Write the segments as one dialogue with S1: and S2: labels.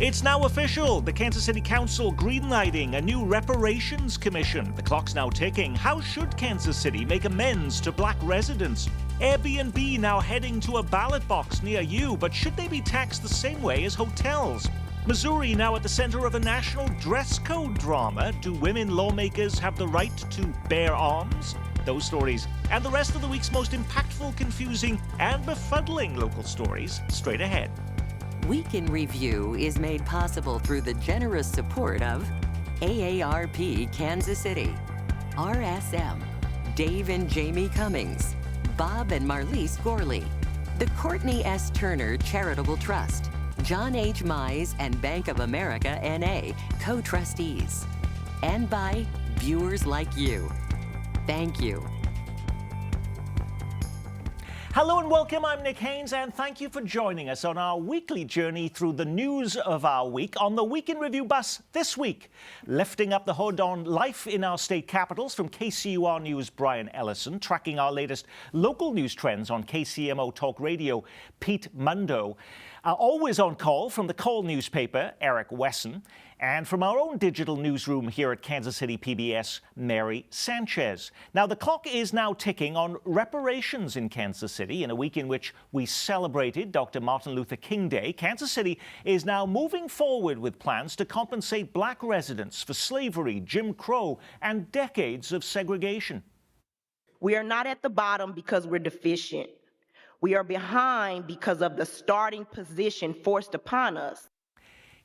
S1: It's now official. The Kansas City Council greenlighting a new reparations commission. The clock's now ticking. How should Kansas City make amends to black residents? Airbnb now heading to a ballot box near you, but should they be taxed the same way as hotels? Missouri now at the center of a national dress code drama. Do women lawmakers have the right to bear arms? Those stories and the rest of the week's most impactful, confusing, and befuddling local stories straight ahead.
S2: Week in Review is made possible through the generous support of AARP Kansas City, RSM, Dave and Jamie Cummings, Bob and Marlise Gorley, the Courtney S. Turner Charitable Trust, John H. Mize and Bank of America N.A. co-trustees, and by viewers like you. Thank you.
S1: Hello and welcome, I'm Nick Haynes, and thank you for joining us on our weekly journey through the news of our week on the Week in Review bus this week. Lifting up the hood on life in our state capitals from KCUR News' Brian Ellison, tracking our latest local news trends on KCMO Talk Radio, Pete Mundo. Always on call from the Call newspaper, Eric Wesson. And from our own digital newsroom here at Kansas City PBS, Mary Sanchez. Now, the clock is now ticking on reparations in Kansas City. In a week in which we celebrated Dr. Martin Luther King Day, Kansas City is now moving forward with plans to compensate black residents for slavery, Jim Crow, and decades of segregation.
S3: We are not at the bottom because we're deficient. We are behind because of the starting position forced upon us.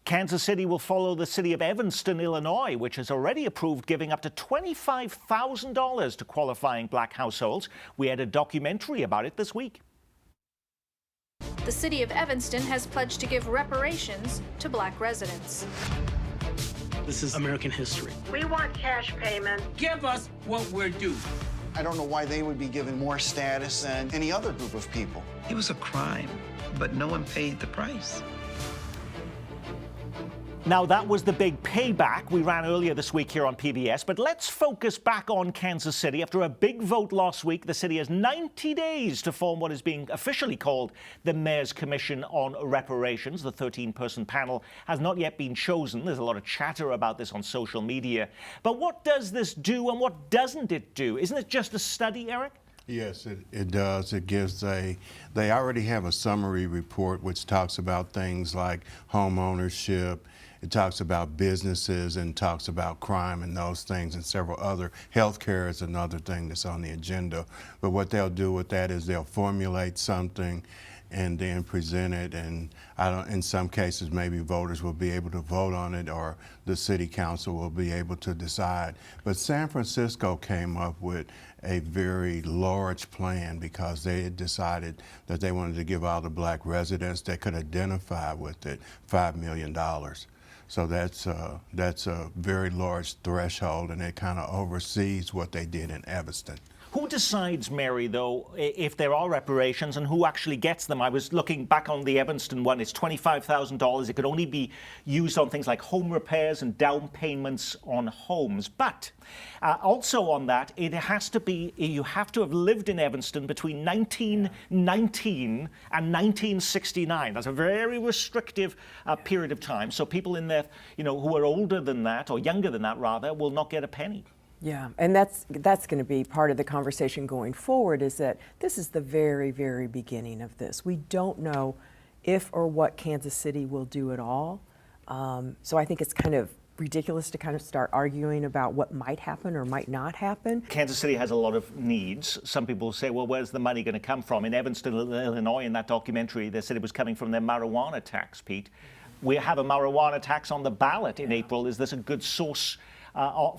S1: Kansas City will follow the city of Evanston, Illinois, which has already approved giving up to $25,000 to qualifying black households. We had a documentary about it this week.
S4: The city of Evanston has pledged to give reparations to black residents.
S5: This is American history.
S6: We want cash payment.
S7: Give us what we're due.
S8: I don't know why they would be given more status than any other group of people.
S9: It was a crime, but no one paid the price.
S1: Now, that was the big payback we ran earlier this week here on PBS, but let's focus back on Kansas City. After a big vote last week, the city has 90 days to form what is being officially called the Mayor's Commission on Reparations. The 13-person panel has not yet been chosen. There's a lot of chatter about this on social media. But what does this do and what doesn't it do? Isn't it just a study, Eric?
S10: Yes, it does. It gives they already have a summary report which talks about things like home ownership. It talks about businesses and talks about crime and those things and several other. Healthcare is another thing that's on the agenda. But what they'll do with that is they'll formulate something and then present it, and in some cases maybe voters will be able to vote on it or the city council will be able to decide. But San Francisco came up with a very large plan because they had decided that they wanted to give all the black residents that could identify with it $5 million. So that's a very large threshold, and it kind of oversees what they did in Evanston.
S1: Who decides, Mary, though, if there are reparations and who actually gets them? I was looking back on the Evanston one. It's $25,000. It could only be used on things like home repairs and down payments on homes. But also on that, it has to be, you have to have lived in Evanston between 1919 and 1969. That's a very restrictive period of time. So people in there, who are older than that, or younger than that rather, will not get a penny.
S11: Yeah, and that's going to be part of the conversation going forward, is that this is the very, very beginning of this. We don't know if or what Kansas City will do at all. So I think it's kind of ridiculous to kind of start arguing about what might happen or might not happen.
S1: Kansas City has a lot of needs. Some people say, well, where's the money going to come from? In Evanston, Illinois, in that documentary, they said it was coming from their marijuana tax, Pete. We have a marijuana tax on the ballot in April. Is this a good source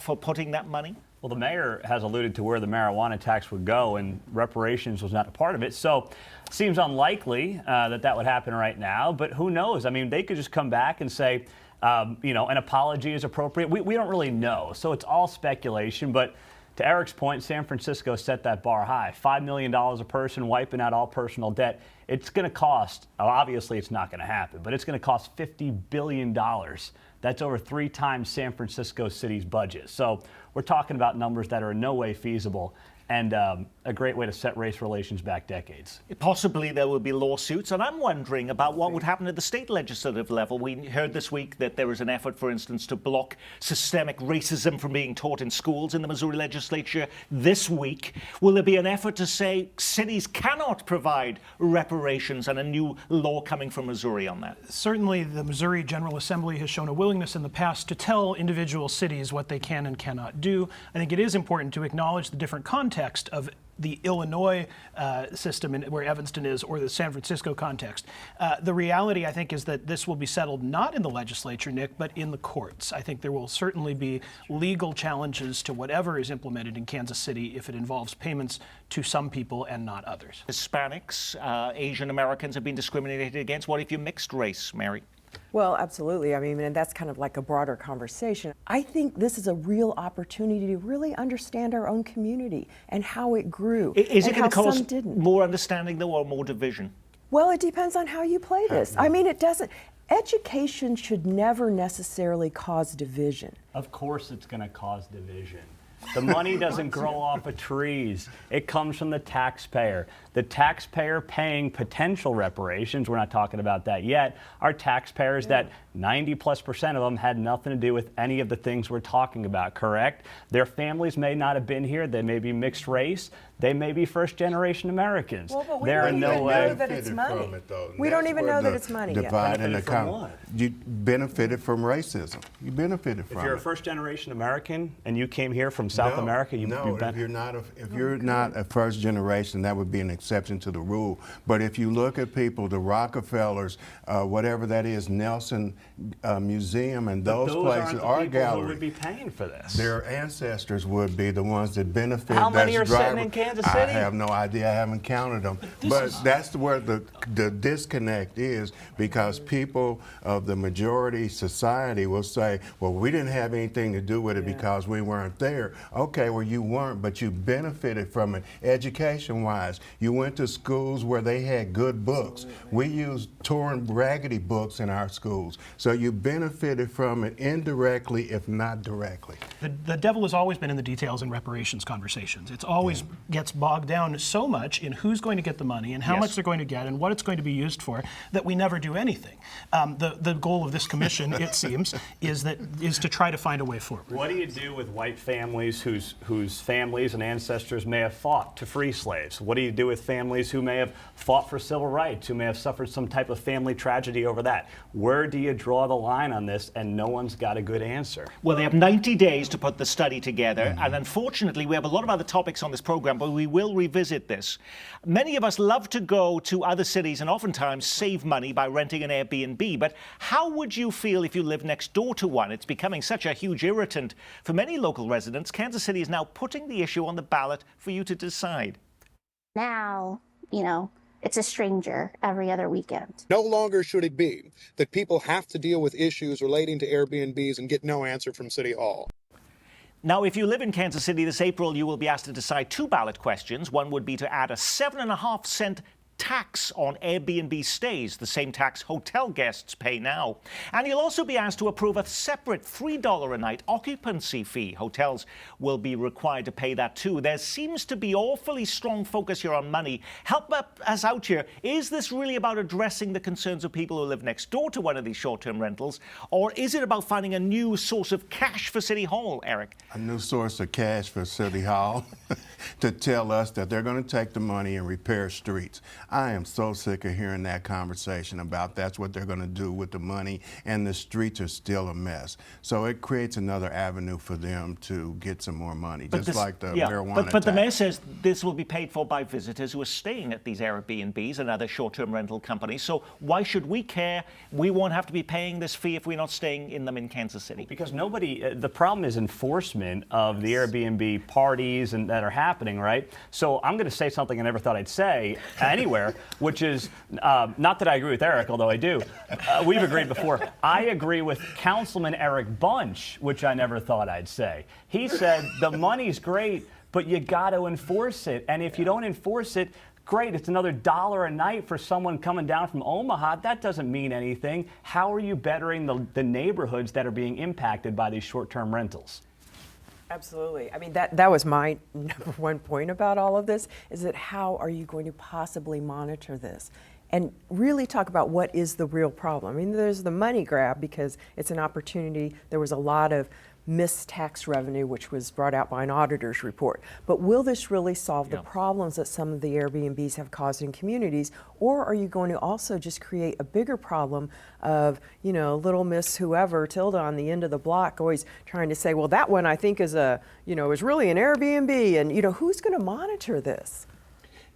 S1: for putting that money?
S12: Well, the mayor has alluded to where the marijuana tax would go, and reparations was not a part of it. So it seems unlikely that would happen right now, but who knows? I mean, they could just come back and say, an apology is appropriate. We don't really know. So it's all speculation, but to Eric's point, San Francisco set that bar high. $5 million a person, wiping out all personal debt. It's going to cost, obviously it's not going to happen, but it's going to cost $50 billion. That's over 3 times San Francisco City's budget. So we're talking about numbers that are in no way feasible. and a great way to set race relations back decades.
S1: Possibly there will be lawsuits, and I'm wondering about what would happen at the state legislative level. We heard this week that there is an effort, for instance, to block systemic racism from being taught in schools in the Missouri legislature this week. Will there be an effort to say cities cannot provide reparations and a new law coming from Missouri on that?
S5: Certainly, the Missouri General Assembly has shown a willingness in the past to tell individual cities what they can and cannot do. I think it is important to acknowledge the different context of the Illinois system where Evanston is, or the San Francisco context. The reality, I think, is that this will be settled not in the legislature, Nick, but in the courts. I think there will certainly be legal challenges to whatever is implemented in Kansas City if it involves payments to some people and not others.
S1: Hispanics, Asian Americans have been discriminated against. What if you're mixed race, Mary?
S11: Well, absolutely. I mean, and that's kind of like a broader conversation. I think this is a real opportunity to really understand our own community and how it grew.
S1: Is it going to cause more understanding, though, or more division?
S11: Well, it depends on how you play this. I mean, it doesn't. Education should never necessarily cause division.
S12: Of course it's going to cause division. The money doesn't grow off of trees. It comes from the taxpayer. The taxpayer paying potential reparations, we're not talking about that yet, are taxpayers that 90+% of them had nothing to do with any of the things we're talking about, correct? Their families may not have been here. They may be mixed race. They may be first-generation Americans.
S11: Well, but we don't even know that it's money. We don't even know that it's money yet.
S10: You benefited from racism. You benefited from it.
S12: If you're a first-generation American and you came here from South America,
S10: if you're not a first generation, that would be an exception to the rule. But if you look at people, the Rockefellers, whatever that is, Nelson Museum, and those places, art galleries,
S12: who would be paying for this.
S10: Their ancestors would be the ones that benefit.
S12: How many are sitting in Kansas City?
S10: I have no idea. I haven't counted them. But that's where the disconnect is, because people of the majority society will say, well, we didn't have anything to do with it because we weren't there. Okay, well, you weren't, but you benefited from it education-wise. You went to schools where they had good books. We used torn, raggedy books in our schools. So you benefited from it indirectly, if not directly.
S5: The devil has always been in the details in reparations conversations. It's always gets bogged down so much in who's going to get the money and how much they're going to get and what it's going to be used for that we never do anything. The goal of this commission, it seems, is to try to find a way forward.
S12: What do you do with white families whose families and ancestors may have fought to free slaves? What do you do with families who may have fought for civil rights, who may have suffered some type of family tragedy over that? Where do you draw the line on this? And no one's got a good answer.
S1: Well, they have 90 days to put the study together, and unfortunately we have a lot of other topics on this program, but we will revisit this. Many of us love to go to other cities and oftentimes save money by renting an Airbnb, but how would you feel if you lived next door to one? It's becoming such a huge irritant for many local residents. Kansas City is now putting the issue on the ballot for you to decide.
S13: Now, it's a stranger every other weekend.
S14: No longer should it be that people have to deal with issues relating to Airbnbs and get no answer from City Hall.
S1: Now, if you live in Kansas City this April, you will be asked to decide 2 ballot questions. One would be to add a 7.5-cent tax on Airbnb stays, the same tax hotel guests pay now. And you'll also be asked to approve a separate $3 a night occupancy fee. Hotels will be required to pay that too. There seems to be awfully strong focus here on money. Help us out here. Is this really about addressing the concerns of people who live next door to one of these short-term rentals, or is it about finding a new source of cash for City Hall, Eric?
S10: A new source of cash for City Hall to tell us that they're going to take the money and repair streets. I am so sick of hearing that conversation about that's what they're going to do with the money, and the streets are still a mess. So it creates another avenue for them to get some more money, like the marijuana
S1: But the mayor says this will be paid for by visitors who are staying at these Airbnbs and other short-term rental companies. So why should we care? We won't have to be paying this fee if we're not staying in them in Kansas City.
S12: Because the problem is enforcement of the Airbnb parties and that are happening, right? So I'm going to say something I never thought I'd say anywhere, which is, not that I agree with Eric, although I do. We've agreed before. I agree with Councilman Eric Bunch, which I never thought I'd say. He said the money's great, but you got to enforce it. And if you don't enforce it, great, it's another $1 a night for someone coming down from Omaha. That doesn't mean anything. How are you bettering the neighborhoods that are being impacted by these short-term rentals?
S11: Absolutely. I mean, that was my number one point about all of this, is that how are you going to possibly monitor this? And really talk about what is the real problem. I mean, there's the money grab because it's an opportunity. There was a lot of missed tax revenue, which was brought out by an auditor's report. But will this really solve the problems that some of the Airbnbs have caused in communities? Or are you going to also just create a bigger problem of, you know, little Miss whoever, Tilda on the end of the block, always trying to say, well, that one I think is is really an Airbnb. And, you know, who's going to monitor this?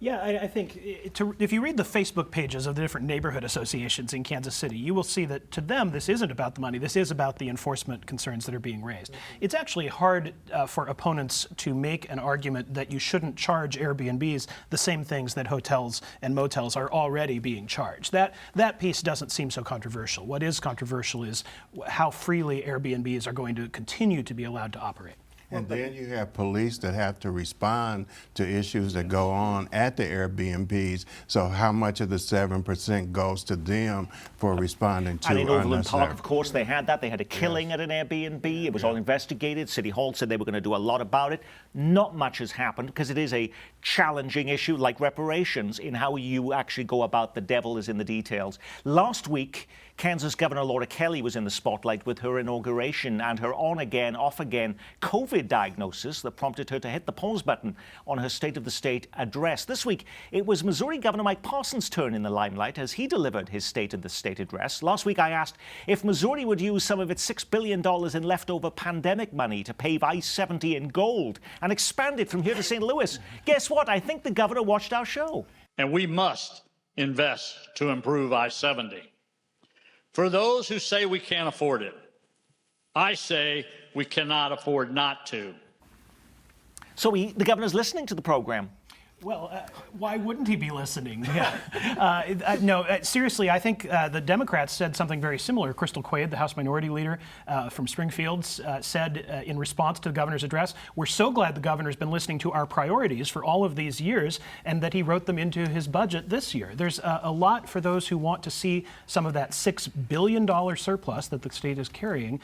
S5: Yeah, I think if you read the Facebook pages of the different neighborhood associations in Kansas City, you will see that to them, this isn't about the money. This is about the enforcement concerns that are being raised. It's actually hard for opponents to make an argument that you shouldn't charge Airbnbs the same things that hotels and motels are already being charged. That piece doesn't seem so controversial. What is controversial is how freely Airbnbs are going to continue to be allowed to operate.
S10: And then you have police that have to respond to issues that go on at the Airbnbs. So how much of the 7% goes to them for responding to
S1: And in Overland
S10: unnecessary?
S1: Park, of course, they had that. They had a killing at an Airbnb. It was all investigated. City Hall said they were going to do a lot about it. Not much has happened because it is a challenging issue like reparations in how you actually go about. The devil is in the details. Last week, Kansas Governor Laura Kelly was in the spotlight with her inauguration and her on-again, off-again COVID diagnosis that prompted her to hit the pause button on her State of the State address. This week, it was Missouri Governor Mike Parson's turn in the limelight as he delivered his State of the State address. Last week, I asked if Missouri would use some of its $6 billion in leftover pandemic money to pave I-70 in gold and expand it from here to St. Louis. Guess what? I think the governor watched our show.
S15: And we must invest to improve I-70. For those who say we can't afford it, I say we cannot afford not to.
S1: So the governor's listening to the program.
S5: Well, why wouldn't he be listening? No, seriously, I think the Democrats said something very similar. Crystal Quaid, the House Minority Leader from Springfield, said in response to the governor's address, we're so glad the governor's been listening to our priorities for all of these years and that he wrote them into his budget this year. There's a lot for those who want to see some of that $6 billion surplus that the state is carrying,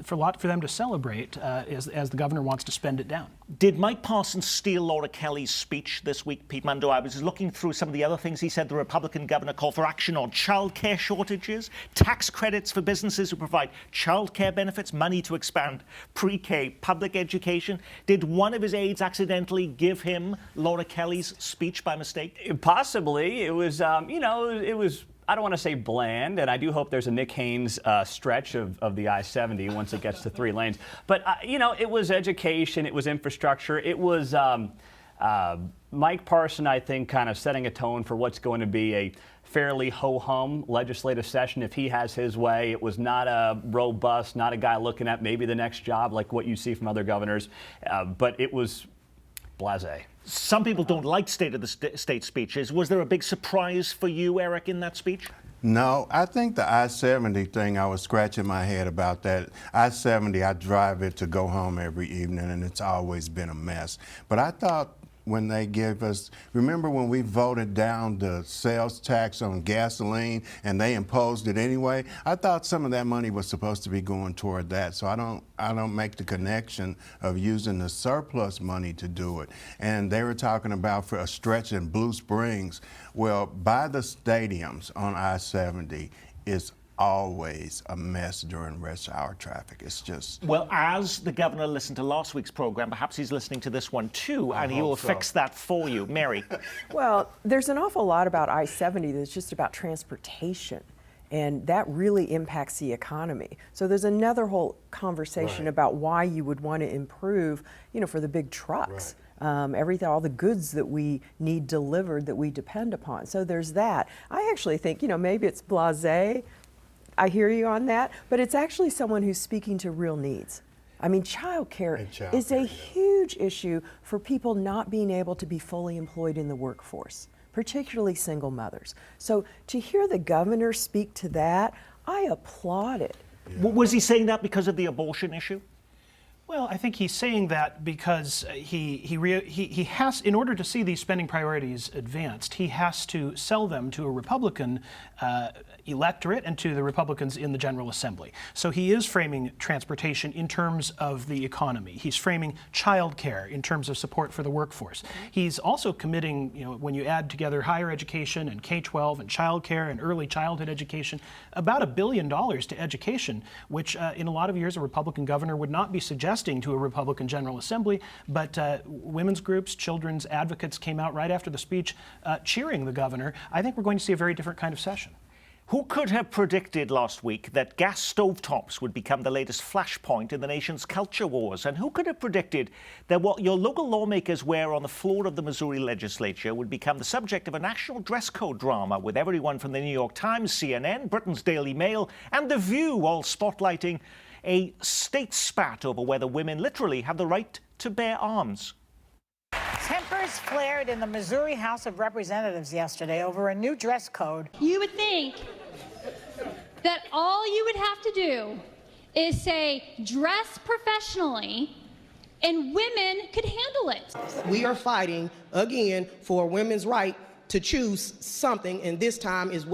S5: for them to celebrate as the governor wants to spend it down.
S1: Did Mike Parsons steal Laura Kelly's speech this week, Pete Mundo? I was looking through some of the other things he said. The Republican governor called for action on childcare shortages, tax credits for businesses who provide childcare benefits, money to expand pre-K public education. Did one of his aides accidentally give him Laura Kelly's speech by mistake?
S12: Possibly. It was, it was, I don't want to say bland, and I do hope there's a Nick Haynes stretch of the I-70 once it gets to 3 lanes. But, it was education, it was infrastructure, it was Mike Parson, I think, kind of setting a tone for what's going to be a fairly ho-hum legislative session if he has his way. It was not a robust, not a guy looking at maybe the next job like what you see from other governors, but it was blasé.
S1: Some people don't like State of the State speeches. Was there a big surprise for you, Eric, in that speech?
S10: No, I think the I-70 thing, I was scratching my head about that. I-70, I drive it to go home every evening, and it's always been a mess. But I thought when they gave us, remember when we voted down the sales tax on gasoline and they imposed it anyway? I thought some of that money was supposed to be going toward that. So I don't make the connection of using the surplus money to do it. And they were talking about for a stretch in Blue Springs. Well, by the stadiums on I-70 is always a mess during rush hour traffic. It's just...
S1: Well, as the governor listened to last week's program, perhaps he's listening to this one too, and he will fix that for you. Mary.
S11: Well, there's an awful lot about I-70 that's just about transportation. And that really impacts the economy. So there's another whole conversation about why you would want to improve, for the big trucks. All the goods that we need delivered that we depend upon. So there's that. I actually think, maybe it's blasé. I hear you on that, but it's actually someone who's speaking to real needs. I mean, childcare is a huge issue for people not being able to be fully employed in the workforce, particularly single mothers. So to hear the governor speak to that, I applaud it.
S1: Was he saying that because of the abortion issue?
S5: Well, I think he's saying that because he has, in order to see these spending priorities advanced, he has to sell them to a Republican electorate and to the Republicans in the General Assembly. So he is framing transportation in terms of the economy. He's framing childcare in terms of support for the workforce. He's also committing, when you add together higher education and K-12 and childcare and early childhood education, about $1 billion to education, which in a lot of years a Republican governor would not be suggesting to a Republican General Assembly, but women's groups, children's advocates came out right after the speech cheering the governor. I think we're going to see a very different kind of session.
S1: Who could have predicted last week that gas stovetops would become the latest flashpoint in the nation's culture wars? And who could have predicted that what your local lawmakers wear on the floor of the Missouri legislature would become the subject of a national dress code drama, with everyone from the New York Times, CNN, Britain's Daily Mail, and The View all spotlighting a state spat over whether women literally have the right to bear arms?
S16: Tempers flared in the Missouri House of Representatives yesterday over a new dress code.
S17: You would think that all you would have to do is say, dress professionally, and women could handle it.
S18: We are fighting, again, for women's right to choose something, and this time is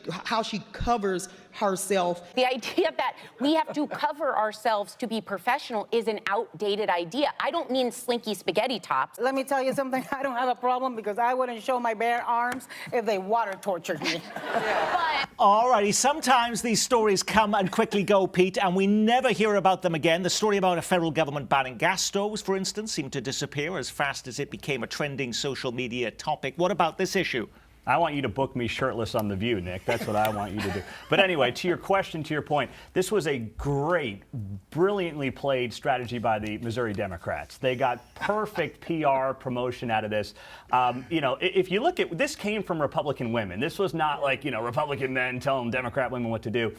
S18: how she covers herself.
S19: The idea that we have to cover ourselves to be professional is an outdated idea. I don't mean slinky spaghetti tops.
S16: Let me tell you something, I don't have a problem because I wouldn't show my bare arms if they water tortured me.
S19: But
S1: Alrighty, sometimes these stories come and quickly go, Pete, and we never hear about them again. The story about a federal government banning gas stoves, for instance, seemed to disappear as fast as it became a trending social media topic. What about this issue?
S12: I want you to book me shirtless on The View, Nick. That's what I want you to do. But anyway, to your question, to your point, this was a great, brilliantly played strategy by the Missouri Democrats. They got perfect PR promotion out of this. If you look at, this came from Republican women. This was not like, Republican men telling Democrat women what to do.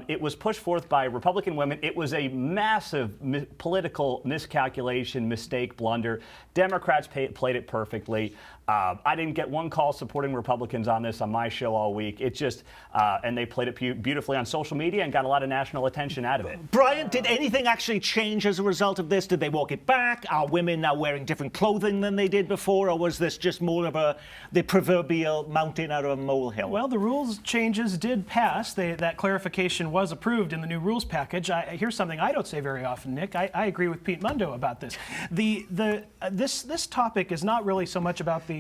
S12: It was pushed forth by Republican women. It was a massive political miscalculation, mistake, blunder. Democrats played it perfectly. I didn't get one call supporting Republicans on this on my show all week. It just, and they played it beautifully on social media and got a lot of national attention out of it.
S1: Brian, did anything actually change as a result of this? Did they walk it back? Are women now wearing different clothing than they did before? Or was this just more of the proverbial mountain out of a molehill?
S5: Well, the rules changes did pass. That clarification was approved in the new rules package. Here's something I don't say very often, Nick. I agree with Pete Mundo about this. This topic is not really so much about the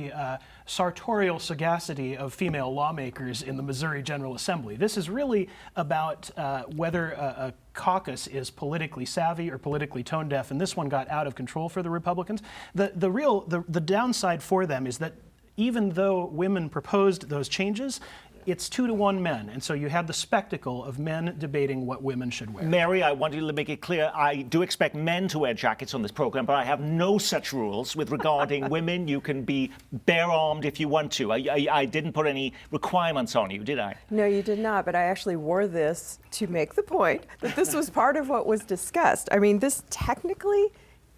S5: sartorial sagacity of female lawmakers in the Missouri General Assembly. This is really about whether a caucus is politically savvy or politically tone deaf, and this one got out of control for the Republicans. The downside for them is that even though women proposed those changes, it's 2-to-1 men, and so you had the spectacle of men debating what women should wear.
S1: Mary, I want you to make it clear, I do expect men to wear jackets on this program, but I have no such rules with regarding women. You can be bare-armed if you want to. I didn't put any requirements on you, did I?
S11: No, you did not, but I actually wore this to make the point that this was part of what was discussed. I mean, this technically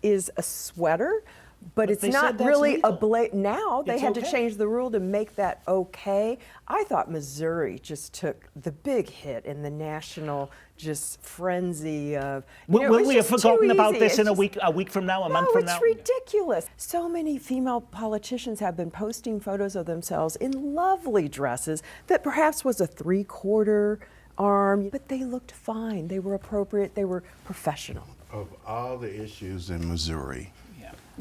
S11: is a sweater, but it's not really a now they had to change the rule to make that okay. I thought Missouri just took the big hit in the national just frenzy of.
S1: Will we have forgotten about this in a week from now, a month from now?
S11: No, it's ridiculous. So many female politicians have been posting photos of themselves in lovely dresses that perhaps was a 3/4 arm, but they looked fine. They were appropriate. They were professional.
S10: Of all the issues in Missouri,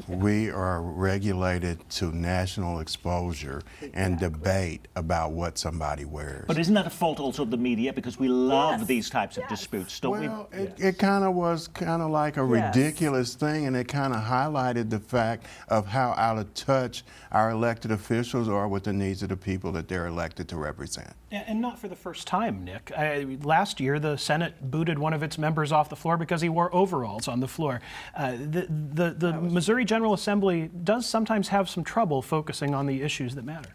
S10: we are regulated to national exposure and debate about what somebody wears.
S1: But isn't that a fault also of the media? Because we love these types of disputes, don't we?
S10: Well, it kind of was like a ridiculous thing, and it kind of highlighted the fact of how out of touch our elected officials are with the needs of the people that they're elected to represent.
S5: And not for the first time, Nick. Last year, the Senate booted one of its members off the floor because he wore overalls on the floor. The Missouri General Assembly does sometimes have some trouble focusing on the issues that matter.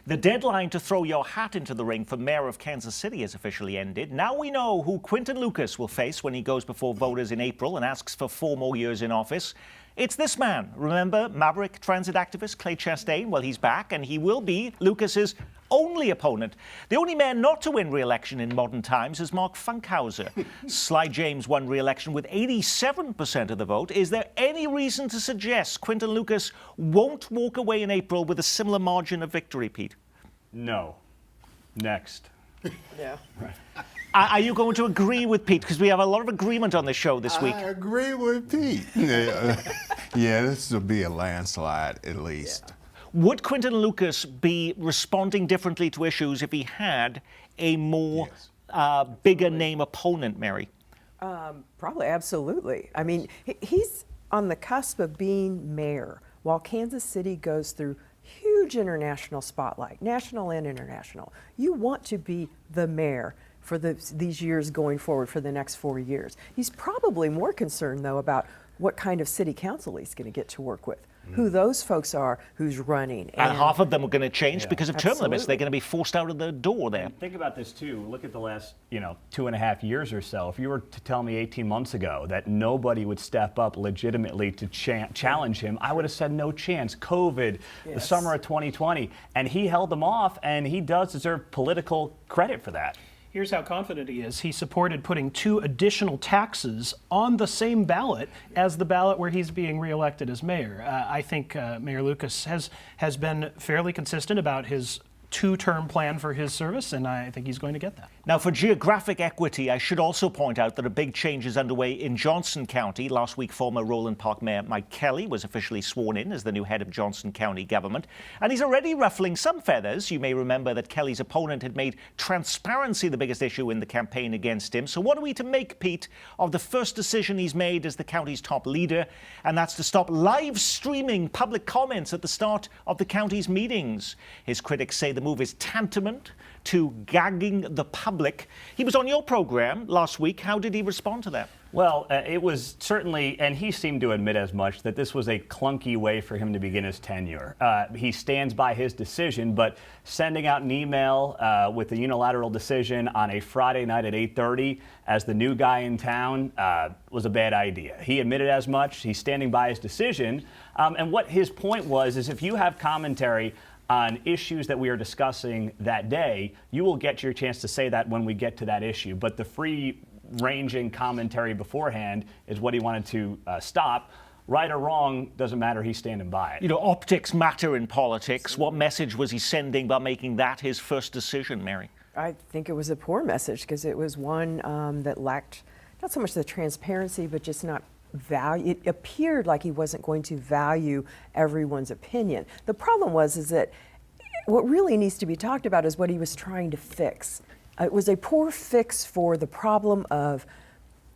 S1: The deadline to throw your hat into the ring for mayor of Kansas City has officially ended. Now we know who Quinton Lucas will face when he goes before voters in April and asks for 4 more years in office. It's this man. Remember Maverick transit activist Clay Chastain? Well, he's back, and he will be Lucas's only opponent. The only man not to win re-election in modern times is Mark Funkhauser. Sly James won re-election with 87% of the vote. Is there any reason to suggest Quinton Lucas won't walk away in April with a similar margin of victory, Pete?
S12: No. Next.
S11: Yeah.
S1: Are you going to agree with Pete? Because we have a lot of agreement on this show this week.
S10: I agree with Pete. Yeah, this will be a landslide at least.
S1: Yeah. Would Quinton Lucas be responding differently to issues if he had a more bigger name opponent, Mary?
S11: Probably, absolutely. I mean, he's on the cusp of being mayor while Kansas City goes through huge international spotlight, national and international. You want to be the mayor for these years going forward for the next 4 years. He's probably more concerned, though, about what kind of city council he's going to get to work with, who those folks are, who's running.
S1: And half of them are going to change because of term limits. They're going to be forced out of the door there.
S12: And think about this, too. Look at the last, 2.5 years or so. If you were to tell me 18 months ago that nobody would step up legitimately to challenge him, I would have said no chance. COVID, the summer of 2020, and he held them off, and he does deserve political credit for that.
S5: Here's how confident he is. He supported putting 2 additional taxes on the same ballot as the ballot where he's being reelected as mayor. I think Mayor Lucas has been fairly consistent about his 2-term plan for his service, and I think he's going to get that.
S1: Now, for geographic equity, I should also point out that a big change is underway in Johnson County. Last week, former Roland Park Mayor Mike Kelly was officially sworn in as the new head of Johnson County government, and he's already ruffling some feathers. You may remember that Kelly's opponent had made transparency the biggest issue in the campaign against him. So what are we to make, Pete, of the first decision he's made as the county's top leader, and that's to stop live streaming public comments at the start of the county's meetings? His critics say the move is tantamount to gagging the public. He was on your program last week. How did he respond to that?
S12: Well, it was certainly, and he seemed to admit as much, that this was a clunky way for him to begin his tenure. He stands by his decision, but sending out an email with a unilateral decision on a Friday night at 8:30 as the new guy in town was a bad idea. He admitted as much. He's standing by his decision. And what his point was is if you have commentary on issues that we are discussing that day, you will get your chance to say that when we get to that issue. But the free-ranging commentary beforehand is what he wanted to stop. Right or wrong, doesn't matter, he's standing by it.
S1: Optics matter in politics. What message was he sending by making that his first decision, Mary?
S11: I think it was a poor message because it was one that lacked not so much the transparency, but just not value. It appeared like he wasn't going to value everyone's opinion. The problem is that what really needs to be talked about is what he was trying to fix. It was a poor fix for the problem of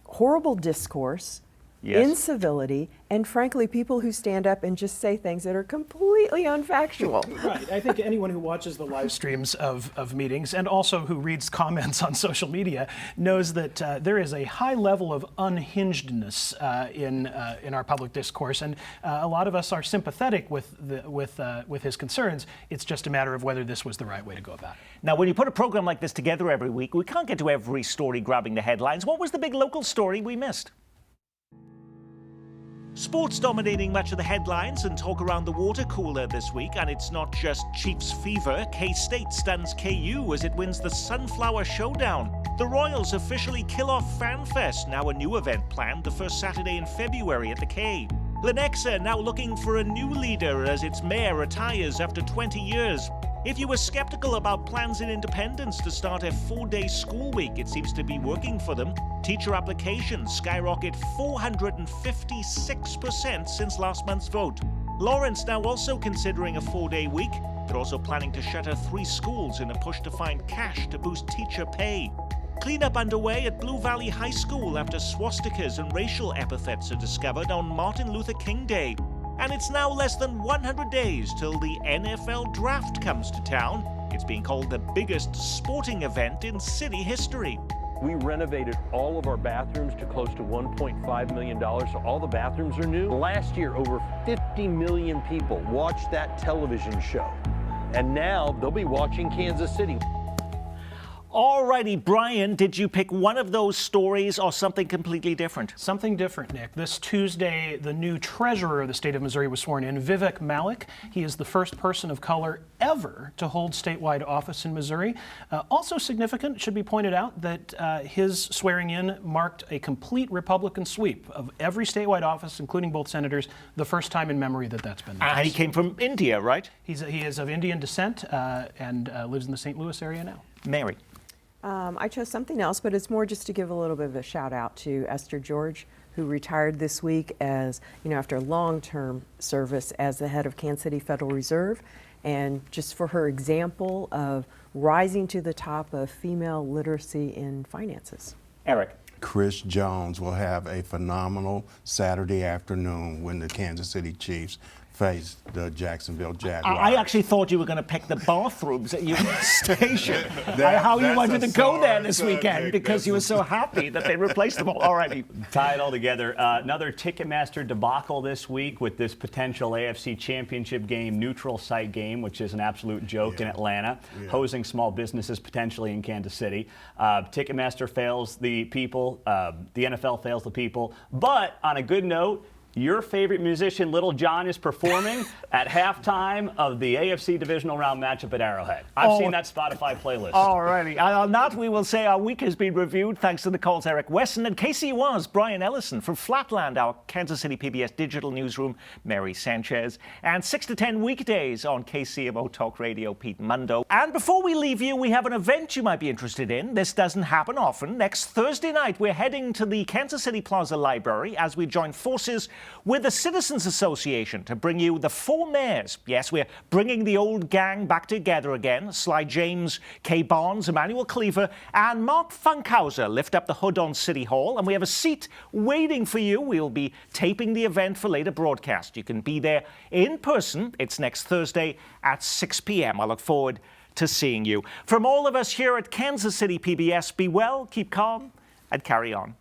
S11: horrible discourse, incivility, and frankly, people who stand up and just say things that are completely unfactual.
S5: Right. I think anyone who watches the live streams of meetings and also who reads comments on social media knows that there is a high level of unhingedness in our public discourse, and a lot of us are sympathetic with his concerns. It's just a matter of whether this was the right way to go about it.
S1: Now, when you put a program like this together every week, we can't get to every story grabbing the headlines. What was the big local story we missed? Sports dominating much of the headlines and talk around the water cooler this week, and it's not just Chiefs fever. K-State stuns KU as it wins the Sunflower Showdown. The Royals officially kill off FanFest, now a new event planned the first Saturday in February at the K. Lenexa now looking for a new leader as its mayor retires after 20 years. If you were skeptical about plans in Independence to start a 4-day school week, it seems to be working for them. Teacher applications skyrocket 456% since last month's vote. Lawrence now also considering a 4-day week. They're also planning to shutter 3 schools in a push to find cash to boost teacher pay. Cleanup underway at Blue Valley High School after swastikas and racial epithets are discovered on Martin Luther King Day. And it's now less than 100 days till the NFL draft comes to town. It's being called the biggest sporting event in city history.
S20: We renovated all of our bathrooms to close to $1.5 million, so all the bathrooms are new. Last year, over 50 million people watched that television show, and now they'll be watching Kansas City.
S1: All righty, Brian, did you pick one of those stories or something completely different?
S5: Something different, Nick. This Tuesday, the new treasurer of the state of Missouri was sworn in, Vivek Malik. He is the first person of color ever to hold statewide office in Missouri. Also significant, it should be pointed out, that his swearing in marked a complete Republican sweep of every statewide office, including both senators, the first time in memory that that's been the case.
S1: And he came from India, right?
S5: He is of Indian descent and lives in the St. Louis area now.
S1: Mary.
S11: I chose something else, but it's more just to give a little bit of a shout out to Esther George, who retired this week as, after long-term service as the head of Kansas City Federal Reserve, and just for her example of rising to the top of female literacy in finances.
S1: Eric.
S10: Chris Jones will have a phenomenal Saturday afternoon when the Kansas City Chiefs face the Jacksonville Jaguars.
S1: I actually thought you were going to pick the bathrooms at your station. How you wanted to go there this weekend because you were so happy that they replaced them all already.
S12: Tie it all together. Another Ticketmaster debacle this week with this potential AFC Championship game, neutral site game, which is an absolute joke in Atlanta, hosing small businesses potentially in Kansas City. Ticketmaster fails the people. The NFL fails the people. But on a good note, your favorite musician, Little John, is performing at halftime of the AFC divisional round matchup at Arrowhead. I've seen that Spotify playlist.
S1: All righty. On that, we will say our week has been reviewed thanks to the calls Eric Wesson and KCUR's Brian Ellison. From Flatland, our Kansas City PBS digital newsroom, Mary Sanchez. And 6 to 10 weekdays on KCMO Talk Radio, Pete Mundo. And before we leave you, we have an event you might be interested in. This doesn't happen often. Next Thursday night, we're heading to the Kansas City Plaza Library as we join forces with the Citizens Association to bring you the Four Mayors. Yes, we're bringing the old gang back together again. Sly James, Kay Barnes, Emmanuel Cleaver, and Mark Funkhauser lift up the hood on City Hall, and we have a seat waiting for you. We'll be taping the event for later broadcast. You can be there in person. It's next Thursday at 6 p.m. I look forward to seeing you. From all of us here at Kansas City PBS, be well, keep calm, and carry on.